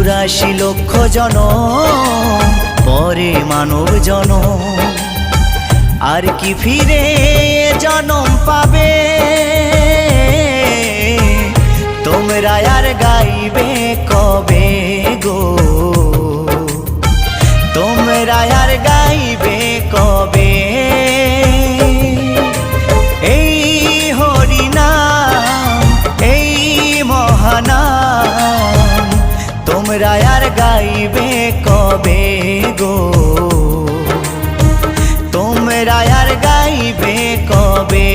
৮৪ লক্ষ জনম পরে মানব জনম, আর কি ফিরে জনম পাবে? তোমরা আর গাইবে কবে গো? তোমরা আর গাইবে কবে? এই হরিনাম, এই মহানাম, তোমরা আর গাইবে কবে গো? তোমরা আর গাইবে কবে?